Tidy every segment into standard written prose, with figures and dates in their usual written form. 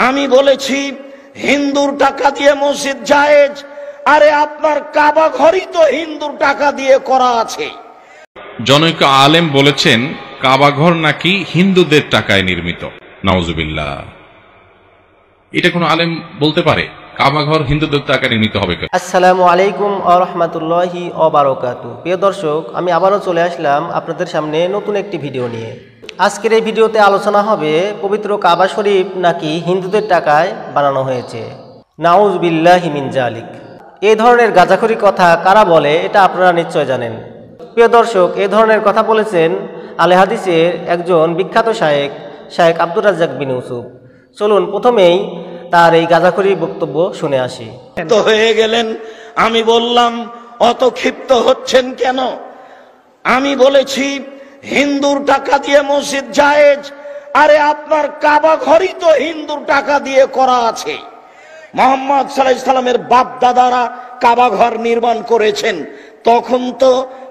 আমি বলেছি হিন্দুর টাকা দিয়ে মসজিদ জায়েজ, আরে আপনার কাবা ঘরই তো হিন্দুর টাকা দিয়ে করা আছে। জনৈক আলেম বলেছেন কাবা ঘর নাকি হিন্দুদের টাকায় নির্মিত। নাউজুবিল্লাহ, এটা কোন আলেম বলতে পারে? কাবা ঘর হিন্দুদের টাকায় নির্মিত হবে কেন? আসসালামু আলাইকুম ওয়া রাহমাতুল্লাহি ওয়া বারাকাতুহু। প্রিয় দর্শক, আমি আবারও চলে আসলাম আপনাদের সামনে নতুন একটি ভিডিও নিয়ে। আজকের এই ভিডিওতে আলোচনা হবে পবিত্র কাবা শরীফ নাকি হিন্দুদের টাকায় বানানো হয়েছে। নাউজুবিল্লাহি মিন জালিক। এই ধরনের গাঁজাখুরি কথা কারা বলে এটা আপনারা নিশ্চয় জানেন। প্রিয় দর্শক, এই ধরনের কথা বলেছেন আলে হাদিসের একজন বিখ্যাত শায়েখ আব্দুর রাজ্জাক বিন ইউসুফ। চলুন প্রথমেই তার এই গাঁজাখুরি বক্তব্য শুনে আসি। তো হয়ে গেলেন, আমি বললাম অত ক্ষিপ্ত হচ্ছেন কেন? আমি বলেছি হিন্দুর টাকা দিয়ে মসজিদ জায়েজ, আরে আপনার কাবা ঘরই তো হিন্দুর টাকা দিয়ে করা আছে। মুহাম্মদ সাল্লাল্লাহু আলাইহি সাল্লামের বাপ দাদারা কাবা ঘর নির্মাণ করেছেন, তখন তো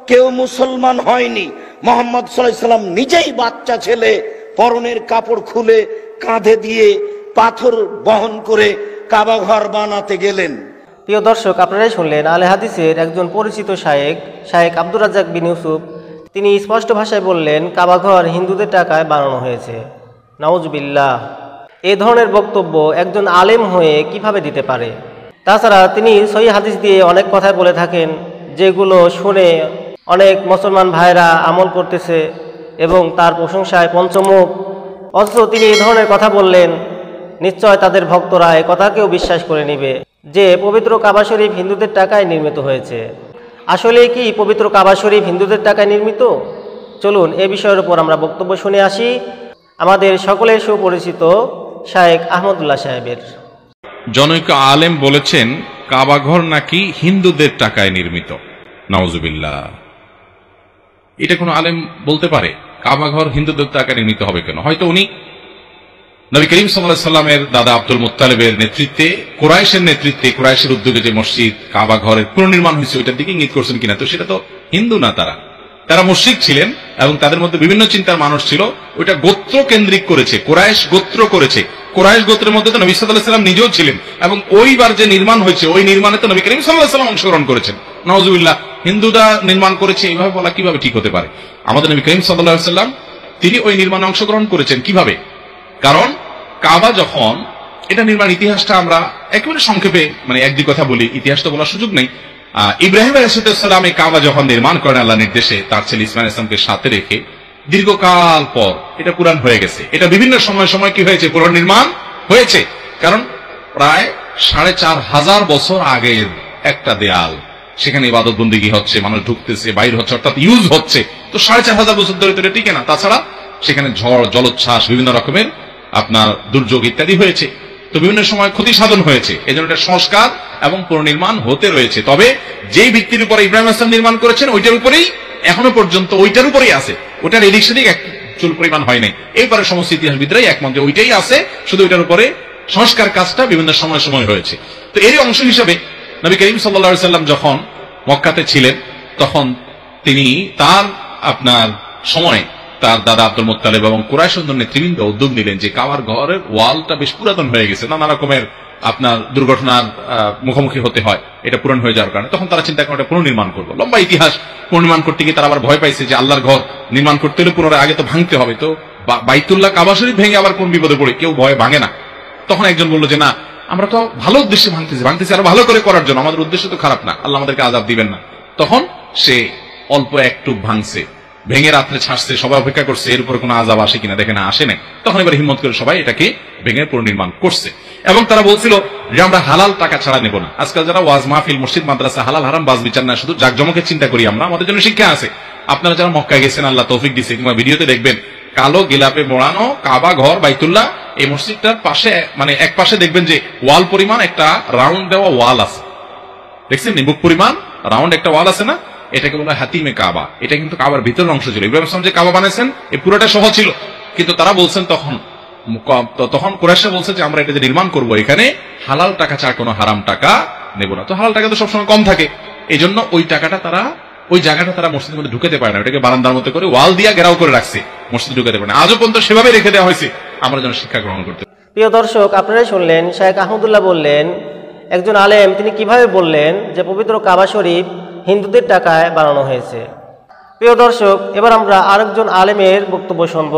কেউ মুসলমান হয়নি। মুহাম্মদ সাল্লাল্লাহু আলাইহি সাল্লাম নিজেই বাচ্চা ছেলে পরনের কাপড় খুলে কাঁধে দিয়ে পাথর বহন করে কাবা ঘর বানাতে গেলেন। প্রিয় দর্শক, আপনারাই শুনলেন আলে হাদিসের একজন পরিচিত শায়েখ আব্দুর রাজ্জাক বিন ইউসুফ। তিনি স্পষ্ট ভাষায় বললেন কাবা ঘর হিন্দুদের টাকায় বানানো হয়েছে। নাউজুবিল্লাহ, এই ধরনের বক্তব্য একজন আলেম হয়ে কিভাবে দিতে পারে? তাছাড়া তিনি সহিহ হাদিস দিয়ে অনেক কথাই বলে থাকেন, যেগুলো শুনে অনেক মুসলমান ভাইরা আমল করতেছে এবং তার প্রশংসায় পঞ্চমুখ। অথচ তিনি এই ধরনের কথা বললেন, নিশ্চয় তাদের ভক্তরা এ কথাকেও বিশ্বাস করে নেবে যে পবিত্র কাবা শরীফ হিন্দুদের টাকায় নির্মিত হয়েছে। আসলে কি পবিত্র কাবা শরীফ হিন্দুদের টাকায় নির্মিত? চলুন এ বিষয়ের উপর আমরা বক্তব্য শুনে আসি আমাদের সকলের সুপরিচিত শায়েখ আহমদুল্লাহ সাহেবের। জনৈক আলেম বলেছেন কাবা ঘর নাকি হিন্দুদের টাকায় নির্মিত। নাউজুবিল্লাহ, এটা কোন আলেম বলতে পারে? কাবা ঘর হিন্দুদের টাকায় নির্মিত হবে কেন? হয়তো উনি নবী করিম সাল্লাল্লাহু আলাইহি সাল্লামের দাদা আব্দুল মুত্তালিবের নেতৃত্বে, কুরাইশের উদ্যোগে যে মসজিদ কাবা ঘরের পুনর্নির্মাণ হয়েছে ওইটার দিকে ইঙ্গিত করছেন কিনা। তো সেটা তো হিন্দু না, তারা মুশরিক ছিলেন এবং তাদের মধ্যে বিভিন্ন চিন্তার মানুষ ছিল। ওইটা গোত্র কেন্দ্রিক করেছে, কুরাইশ গোত্র করেছে। কুরাইশ গোত্রের মধ্যে তো নবী সাল্লাল্লাহু আলাইহি সাল্লাম নিজেও ছিলেন এবং ওইবার যে নির্মাণ হয়েছে ওই নির্মাণে তো নবী করিম সাল্লাল্লাহু আলাইহি সাল্লাম অংশগ্রহণ করেছেন। নাউজুবিল্লাহ, হিন্দুরা নির্মাণ করেছে এইভাবে বলা কিভাবে ঠিক হতে পারে? আমাদের নবী করিম সাল্লাল্লাহু আলাইহি সাল্লাম তিনি ওই নির্মাণে অংশগ্রহণ করেছেন। কিভাবে? কারণ কাবা যখন, এটা নির্মাণ ইতিহাসটা আমরা একেবারে সংক্ষেপে একদিক কথা বলি, ইতিহাস তো বলার সুযোগ নেই। ইব্রাহিম আলাইহিস সালাম এই কাবা যখন নির্মাণ করেন আল্লাহর নির্দেশে, তার ছেলে ইসমাইল আলাইহিস সালামকে সাথে রেখে, দীর্ঘকাল পর এটা পুরান হয়ে গেছে। এটা বিভিন্ন সময় কি হয়েছে? পুনর্নির্মাণ হয়েছে। কারণ প্রায় ৪৫০০ বছর আগের একটা দেয়াল, সেখানে ইবাদত বন্দেগী হচ্ছে, মানুষ ঢুকতেছে বাইর হচ্ছে, অর্থাৎ ইউজ হচ্ছে। তো ৪৫০০ বছর ধরে তো টিকে না। তাছাড়া সেখানে ঝড়, জলোচ্ছ্বাস, বিভিন্ন রকমের আপনার দুর্যোগ ইত্যাদি হয়েছে। তো বিভিন্ন সময় ক্ষতি সাধন হয়েছে। এই জন্য এটা সংস্কার এবং পুনর্নির্মাণ হতে রয়েছে। তবে যেই ভিত্তির উপরে ইব্রাহিম আলাইহিস সালাম নির্মাণ করেছেন ওইটার উপরেই এখনো পর্যন্ত ওইটার উপরেই আছে। ওটার এদিক সেদিক এক চুল পরিমাণ হয় নাই। এইবারে সমস্ত ইতিহাসবিদরাই একমত যে ওইটাই আছে, শুধু ওইটার উপরে সংস্কার কাজটা বিভিন্ন সময় হয়েছে। তো এরই অংশ হিসাবে নবী করিম সাল্লাল্লাহু আলাইহি সাল্লাম যখন মক্কাতে ছিলেন তখন তিনি তার আপনার সময় তার দাদা আব্দুল মুত্তালিব এবং কুরাইশ নেতৃবৃন্দ উদ্যোগ নিলেন যে কাবার ঘরের ওয়ালটা বেশ পুরাতন হয়ে গেছে, নানা রকমের আপনার দুর্ঘটনার মুখোমুখি হতে হয় এটা পুরান হয়ে যাওয়ার কারণে। তখন তারা চিন্তা করে এটা পুনর্নির্মাণ করবো। লম্বা ইতিহাস। পুনর্নির্মাণ করতে গিয়ে তারা আবার ভয় পাইছে যে আল্লাহর ঘর নির্মাণ করতে হলে পুনরায় আগে তো ভাঙতে হবে। তো বাইতুল্লাহ কাবা শরীফ ভেঙে আবার কোন বিপদে পড়ে? কেউ ভয়ে ভাঙে না। তখন একজন বললো যে না, আমরা তো ভালো উদ্দেশ্যে ভাঙতেছি আরো ভালো করে করার জন্য, আমাদের উদ্দেশ্য তো খারাপ না, আল্লাহ আমাদেরকে আযাব দিবেন না। তখন সে অল্প একটু ভাঙছে, ভেঙে রাত্রে ছাড়ছে, সবাই অপেক্ষা করছে এর উপরে কোনো আযাব আসে কিনা, দেখে না আসে নাই। তখন এবার হিম্মত করে সবাই এটাকে ভেঙে পুনর্নির্মাণ করছে। এবং তারা বলছিল যে আমরা হালাল টাকা ছাড়া নেব না। আজকাল যারা ওয়াজ মাহফিল, মসজিদ, মাদ্রাসা হালাল হারাম বাজ বিচার না, শুধু জাকজমকের চিন্তা করি আমরা, আমাদের জন্য শিক্ষা আছে। আপনারা যারা মক্কায় গেছেন, আল্লাহ তৌফিক দিছে, কিংবা ভিডিওতে দেখবেন কালো গিলাপে মোড়ানো কাবা ঘর বাইতুল্লাহ, এই মসজিদটার পাশে এক পাশে দেখবেন যে ওয়াল পরিমাণ একটা রাউন্ড দেওয়া ওয়াল আছে। দেখছেন বুক পরিমাণ রাউন্ড একটা ওয়াল আছে না? এটাকে বলা হয় হাতিমে কাবা। এটা কিন্তু কাবার ভিতরের অংশ ছিল। ইব্রাহিম সাল্লাম যে কাবা বানাইছেন এই পুরোটা সহ ছিল, কিন্তু তারা বলছেন তখন কুরাইশরা বলছে যে আমরা এটা যে নির্মাণ করবো এখানে হালাল টাকা ছাড়া কোনো হারাম টাকা নেব না। তো হালাল টাকা তো সবসময় কম থাকে, এই জন্য ওই জায়গাটা তারা মসজিদের মধ্যে ঢুকাতে পারে না। ওটাকে বারান্দার মতো করে ওয়াল দিয়ে ঘেরাও করে রাখছে, মসজিদে ঢুকাতে পারে না। আজও পর্যন্ত সেভাবে রেখে দেওয়া হয়েছে, আমরা যেন শিক্ষা গ্রহণ করতে। প্রিয় দর্শক, আপনারাই শুনলেন শায়েখ আহমদুল্লাহ বললেন একজন আলেম তিনি কিভাবে বললেন যে পবিত্র কাবা শরীফ হিন্দুদের টাকায় বানানো হয়েছে। প্রিয় দর্শক, এবার আমরা আরেকজন আলেমের বক্তব্য শুনব,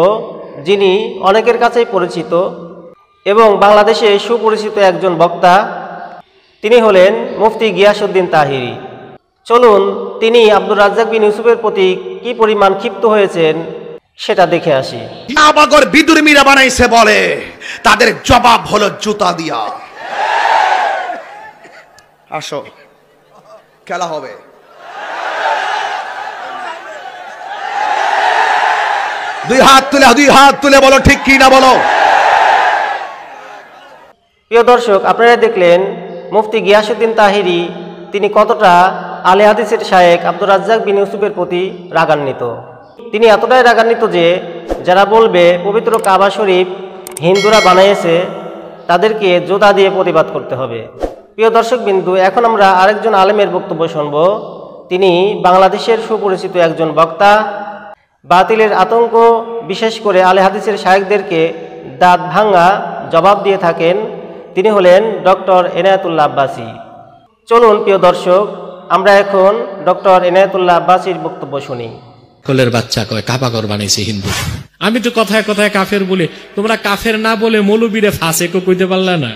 যিনি অনেকের কাছেই পরিচিত এবং বাংলাদেশে সুপরিচিত একজন বক্তা। তিনি হলেন মুফতি গিয়াসউদ্দিন তাহিরি। চলুন তিনি আব্দুর রাজ্জাক বিন ইউসুফের প্রতি কি পরিমাণ ক্ষিপ্ত হয়েছেন সেটা দেখে আসি। কাবাঘর বিদুর্মীরা বানাইছে বলে, তাদের জবাব হলো জুতা দিয়া। আসো, খেলা হবে। দুই হাত তুলে বলো ঠিক কি না বলো। প্রিয় দর্শক, আপনারা দেখলেন মুফতি গিয়াসউদ্দিন তাহিরি তিনি কতটা আলে হাদিসের শায়েখ আব্দুর রাজ্জাক বিন ইউসুফের প্রতি রাগান্বিত। তিনি এতটাই রাগান্বিত যে যারা বলবে পবিত্র কাবা শরীফ হিন্দুরা বানিয়েছে তাদেরকে জোতা দিয়ে প্রতিবাদ করতে হবে। প্রিয় দর্শক বিন্দু, এখন আমরা আরেকজন আলেমের বক্তব্য শুনব। তিনি বাংলাদেশের সুপরিচিত একজন বক্তা। বাতিলের আতঙ্ক বিশেষ করে আলে হাদিসের শায়েখদেরকে দাঁত ভাঙা জবাব দিয়ে থাকেন। তিনি হলেন ডক্টর এনায়েতুল্লাহ আব্বাসী। চলুন প্রিয় দর্শক, আমরা এখন ডক্টর এনায়েতুল্লাহ আব্বাসীর বক্তব্য শুনি। কোলের বাচ্চা কয় কাবাঘর বানাইছে হিন্দু। আমি তো কথায় কথায় কাফের বলে, তোমরা কাফের না বলে মৌলবীরে ফাসেকও কইতে পারলা না।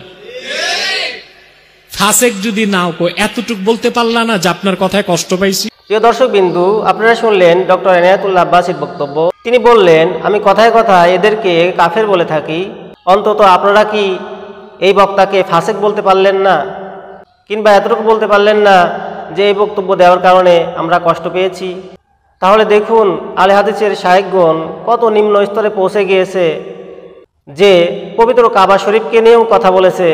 ফাসেক যদি নাও কই এতটুক বলতে পারলা না যে আপনার কথায় কষ্ট পাইছি। প্রিয় দর্শক বিন্দু, আপনারা শুনলেন ডক্টর এনায়েতুল্লাহ আব্বাসীর বক্তব্য। তিনি বললেন, আমি কথায় কথায় এদেরকে কাফের বলে থাকি, অন্তত আপনারা কি এই বক্তাকে ফাসেক বলতে পারলেন না, কিংবা এতটুকু বলতে পারলেন না যে এই বক্তব্য দেওয়ার কারণে আমরা কষ্ট পেয়েছি? তাহলে দেখুন আলে হাদিসের শায়েখগণ কত নিম্ন স্তরে পৌঁছে গিয়েছে, যে পবিত্র কাবা শরীফকে নিয়েও কথা বলেছে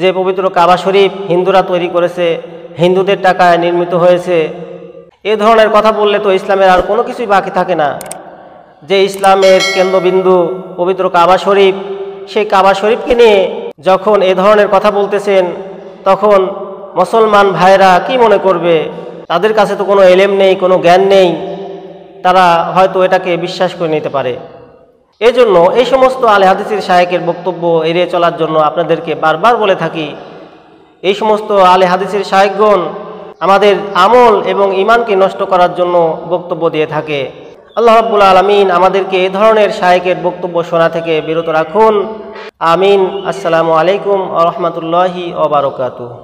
যে পবিত্র কাবা শরীফ হিন্দুরা তৈরি করেছে, হিন্দুদের টাকায় নির্মিত হয়েছে। এ ধরনের কথা বললে তো ইসলামের আর কোনো কিছুই বাকি থাকে না। যে ইসলামের কেন্দ্রবিন্দু পবিত্র কাবা শরীফ, সেই কাবা শরীফকে নিয়ে যখন এ ধরনের কথা বলতেছেন, তখন মুসলমান ভাইরা কি মনে করবে? তাদের কাছে তো কোনো এলেম নেই, কোনো জ্ঞান নেই, তারা হয়তো এটাকে বিশ্বাস করে নিতে পারে। এজন্য এই সমস্ত আলে হাদিসের শায়েখের বক্তব্য এড়িয়ে চলার জন্য আপনাদেরকে বারবার বলে থাকি, এই সমস্ত আলে হাদিসের শায়েখগণ আমাদের আমল এবং ঈমানকে নষ্ট করার জন্য বক্তব্য দিয়ে থাকে। আল্লাহ রাব্বুল আলামিন আমাদেরকে এই ধরনের শায়েখের বক্তব্য শোনা থেকে বিরত রাখুন। আমিন। আসসালামু আলাইকুম ওয়া রাহমাতুল্লাহি ওয়া বারাকাতুহু।